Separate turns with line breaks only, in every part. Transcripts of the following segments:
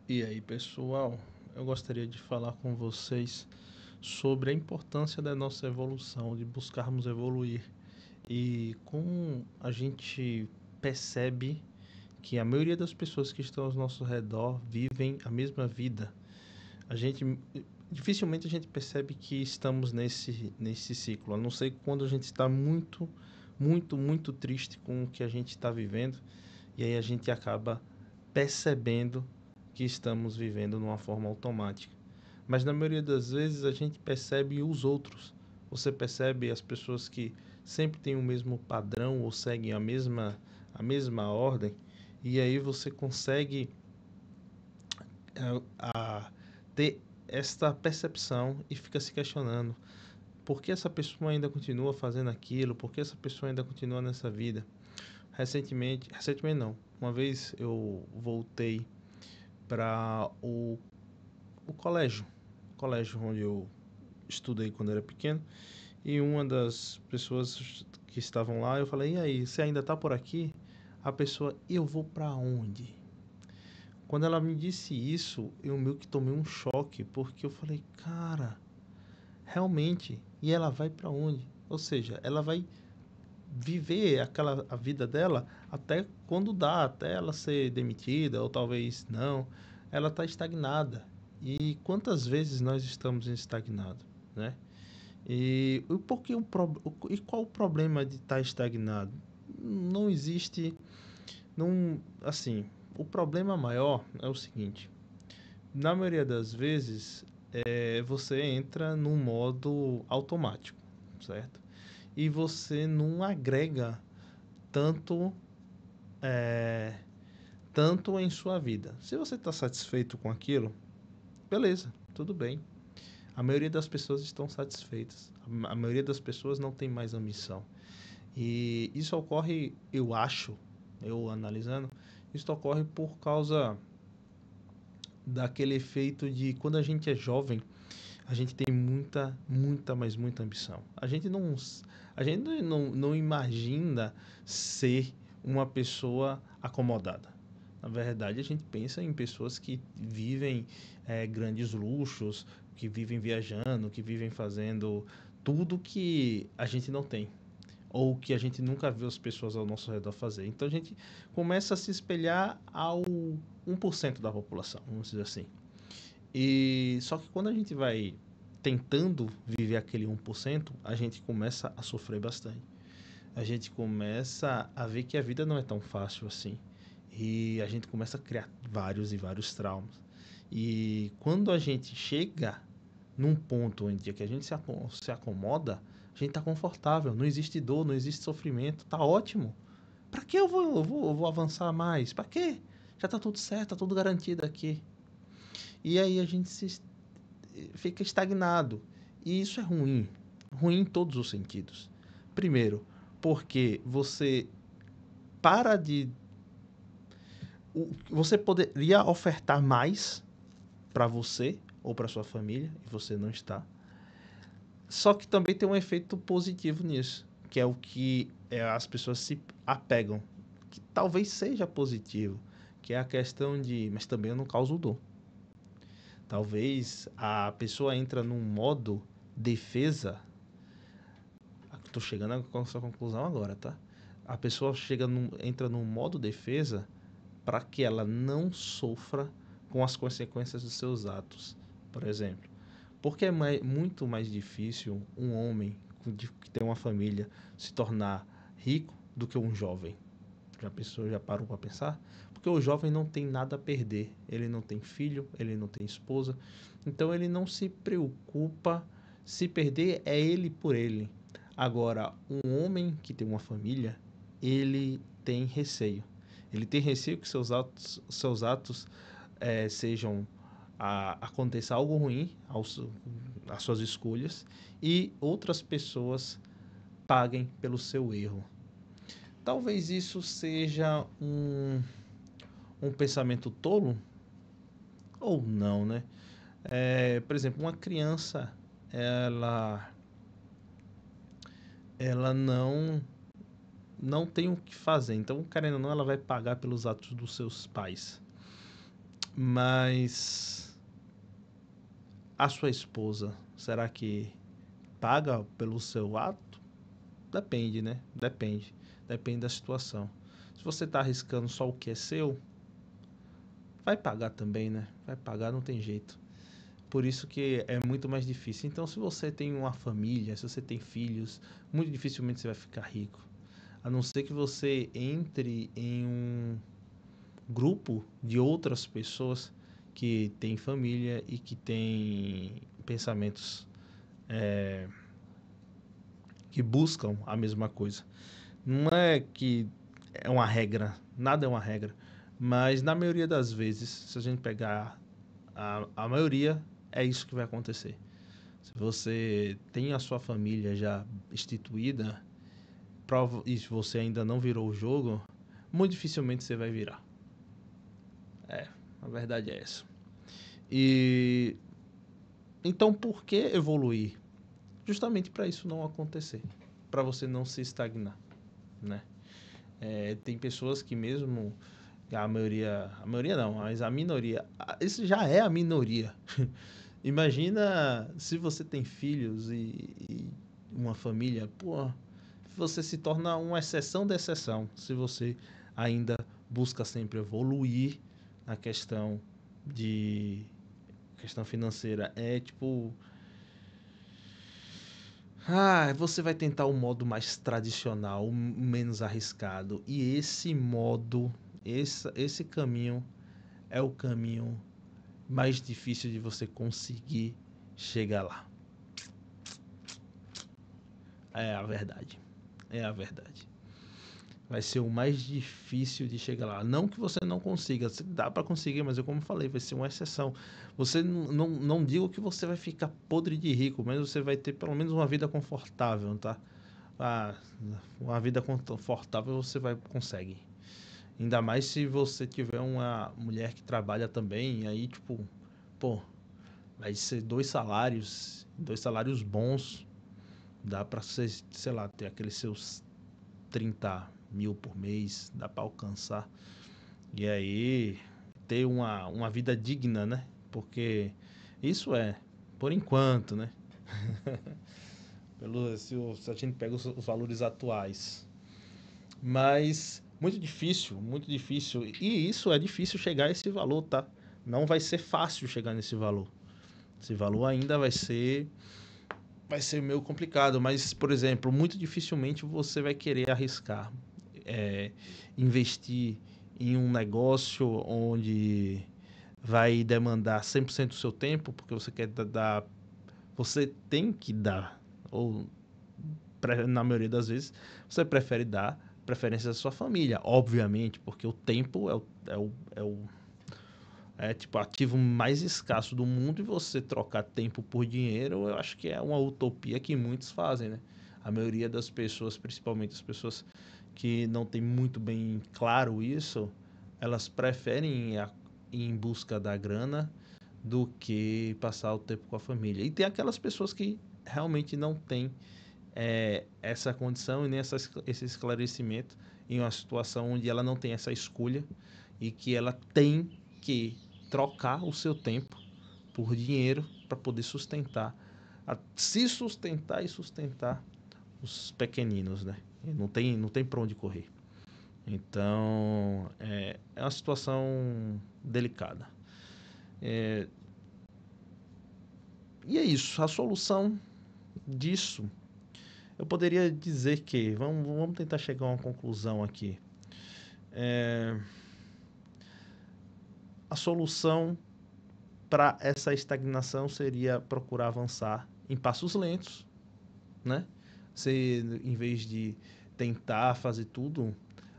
E aí, pessoal, eu gostaria de falar com vocês sobre a importância da nossa evolução, de buscarmos evoluir e como a gente percebe que a maioria das pessoas que estão ao nosso redor vivem a mesma vida. A gente dificilmente a gente percebe que estamos nesse ciclo, a não ser quando a gente está muito triste com o que a gente está vivendo e aí a gente acaba percebendo que estamos vivendo de uma forma automática. Mas na maioria das vezes a gente percebe os outros. Você percebe as pessoas que sempre têm o mesmo padrão ou seguem a mesma ordem, e aí você consegue ter esta percepção e fica se questionando por que essa pessoa ainda continua fazendo aquilo, por que essa pessoa ainda continua nessa vida. Recentemente não, uma vez eu voltei para o colégio onde eu estudei quando era pequeno, e uma das pessoas que estavam lá, eu falei, e aí, você ainda está por aqui? A pessoa, eu vou para onde? Quando ela me disse isso, eu meio que tomei um choque, porque eu falei, cara, realmente, e ela vai para onde? Ou seja, ela vai viver a vida dela até quando dá, até ela ser demitida, ou talvez não. Ela está estagnada. E quantas vezes nós estamos estagnados, né? E qual o problema de estar estagnado? Não existe, não, assim, o problema maior é o seguinte, na maioria das vezes, você entra num modo automático, certo? E você não agrega tanto, é, tanto em sua vida. Se você está satisfeito com aquilo, beleza, tudo bem. A maioria das pessoas estão satisfeitas. A maioria das pessoas não tem mais ambição. E isso ocorre, eu acho, eu analisando, isso ocorre por causa daquele efeito de quando a gente é jovem, a gente tem mas muita ambição. A gente não imagina ser uma pessoa acomodada. Na verdade, a gente pensa em pessoas que vivem grandes luxos, que vivem viajando, que vivem fazendo tudo que a gente não tem ou que a gente nunca viu as pessoas ao nosso redor fazer. Então a gente começa a se espelhar ao 1% da população, vamos dizer assim. E só que quando a gente vai tentando viver aquele 1%, a gente começa a sofrer bastante. A gente começa a ver que a vida não é tão fácil assim. E a gente começa a criar vários e vários traumas. E quando a gente chega num ponto onde que a gente se acomoda, a gente está confortável, não existe dor, não existe sofrimento, tá ótimo. Para que eu vou avançar mais? Para quê? Já tá tudo certo, tá tudo garantido aqui. E aí a gente fica estagnado. E isso é ruim, ruim em todos os sentidos. Primeiro, porque para de você poderia ofertar mais para você ou para sua família e você não está. Só que também tem um efeito positivo nisso, que é o que as pessoas se apegam, que talvez seja positivo, que é a questão de, mas também eu não causo dor. Talvez a pessoa entra num modo defesa. Tô chegando a essa conclusão agora, tá? A pessoa entra num modo defesa para que ela não sofra com as consequências dos seus atos. Por exemplo, porque é muito mais difícil um homem que tem uma família se tornar rico do que um jovem. Já parou para pensar? Porque o jovem não tem nada a perder. Ele não tem filho, ele não tem esposa. Então ele não se preocupa. Se perder é ele por ele. Agora, um homem que tem uma família, ele tem receio. Ele tem receio que seus atos sejam aconteça algo ruim às suas escolhas e outras pessoas paguem pelo seu erro. Talvez isso seja um pensamento tolo ou não, né? Por exemplo, uma criança, ela, ela não tem o que fazer. Então, querendo ou não, ela vai pagar pelos atos dos seus pais. Mas a sua esposa, será que paga pelo seu ato? Depende, né? Depende. Depende da situação. Se você está arriscando só o que é seu, vai pagar também, né? Vai pagar, não tem jeito. Por isso que é muito mais difícil. Então, se você tem uma família, se você tem filhos, muito dificilmente você vai ficar rico. A não ser que você entre em um grupo de outras pessoas que têm família e que têm pensamentos que buscam a mesma coisa. Não é que é uma regra, nada é uma regra, mas na maioria das vezes, se a gente pegar a maioria, é isso que vai acontecer. Se você tem a sua família já instituída, e se você ainda não virou o jogo, muito dificilmente você vai virar. É, a verdade é essa. E então por que evoluir? Justamente para isso não acontecer, para você não se estagnar, né? Tem pessoas que mesmo a maioria não, mas a minoria, isso já é a minoria. Imagina se você tem filhos e uma família, pô, você se torna uma exceção da exceção se você ainda busca sempre evoluir na de questão financeira. É tipo, você vai tentar o modo mais tradicional, menos arriscado. E esse modo, esse caminho é o caminho mais difícil de você conseguir chegar lá. É a verdade. É a verdade. Vai ser o mais difícil de chegar lá. Não que você não consiga, dá para conseguir, mas eu como falei, vai ser uma exceção. Você não digo que você vai ficar podre de rico, mas você vai ter pelo menos uma vida confortável, tá? Ah, uma vida confortável você vai consegue. Ainda mais se você tiver uma mulher que trabalha também, aí tipo, pô, vai ser dois salários bons, dá para você, sei lá, ter aqueles seus 30 mil por mês, dá para alcançar. E aí ter uma vida digna, né? Porque isso é, por enquanto, né? Se a gente pega os valores atuais. Mas muito difícil, muito difícil. E isso é difícil chegar a esse valor, tá? Não vai ser fácil chegar nesse valor. Esse valor ainda vai ser meio complicado, mas, por exemplo, muito dificilmente você vai querer arriscar, é, investir em um negócio onde vai demandar 100% do seu tempo, porque você quer dar, você tem que dar, ou na maioria das vezes, você prefere dar preferência à sua família, obviamente, porque o tempo é tipo ativo mais escasso do mundo e você trocar tempo por dinheiro, eu acho que é uma utopia que muitos fazem, né? A maioria das pessoas, principalmente as pessoas que não tem muito bem claro isso, elas preferem ir em busca da grana do que passar o tempo com a família. E tem aquelas pessoas que realmente não têm essa condição e nem esse esclarecimento em uma situação onde ela não tem essa escolha e que ela tem que trocar o seu tempo por dinheiro para poder se sustentar e sustentar os pequeninos, né? E não tem para onde correr. Então, é uma situação delicada. É, e é isso. A solução disso, eu poderia dizer que, vamos tentar chegar a uma conclusão aqui. É, a solução para essa estagnação seria procurar avançar em passos lentos, né? Você, em vez de tentar fazer tudo,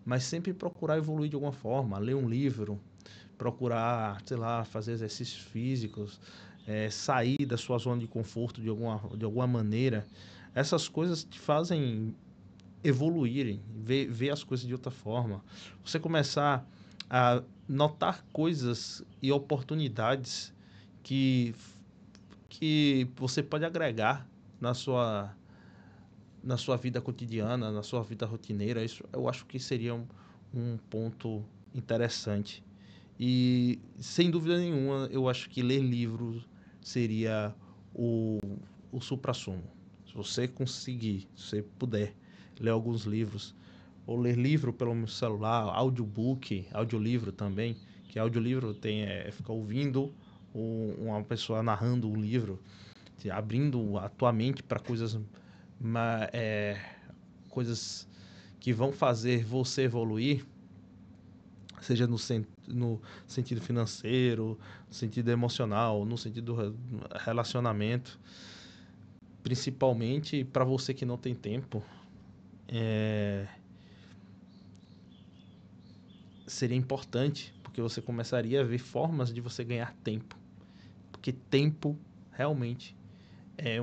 mas sempre procurar evoluir de alguma forma, ler um livro, procurar, sei lá, fazer exercícios físicos, sair da sua zona de conforto de alguma maneira. Essas coisas te fazem evoluírem, ver as coisas de outra forma. Você começar a notar coisas e oportunidades que, que você pode agregar na sua, na sua vida cotidiana, na sua vida rotineira. Isso eu acho que seria um ponto interessante. E, sem dúvida nenhuma, eu acho que ler livros seria o, o suprassumo. Se você conseguir, se você puder, ler alguns livros, ou ler livro pelo celular, audiobook, audiolivro também, que audiolivro tem, ficar ouvindo uma pessoa narrando um livro, abrindo a tua mente para coisas, coisas que vão fazer você evoluir, seja no sentido financeiro, no sentido emocional, no sentido do relacionamento, principalmente para você que não tem tempo, seria importante, porque você começaria a ver formas de você ganhar tempo, porque tempo realmente é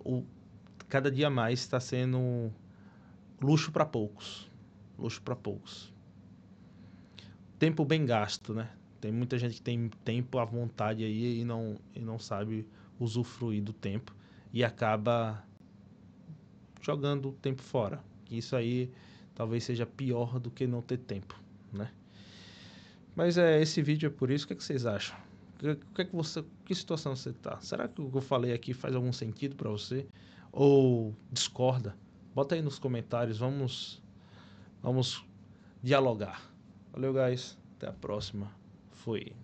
o, cada dia mais está sendo luxo para poucos, luxo para poucos. Tempo bem gasto, né? Tem muita gente que tem tempo à vontade aí e não sabe usufruir do tempo e acaba jogando o tempo fora. Isso aí talvez seja pior do que não ter tempo, né? Mas esse vídeo é por isso. O que, é que vocês acham? Que situação você tá? Será que o que eu falei aqui faz algum sentido para você? Ou discorda? Bota aí nos comentários, vamos dialogar. Valeu, guys. Até a próxima. Fui.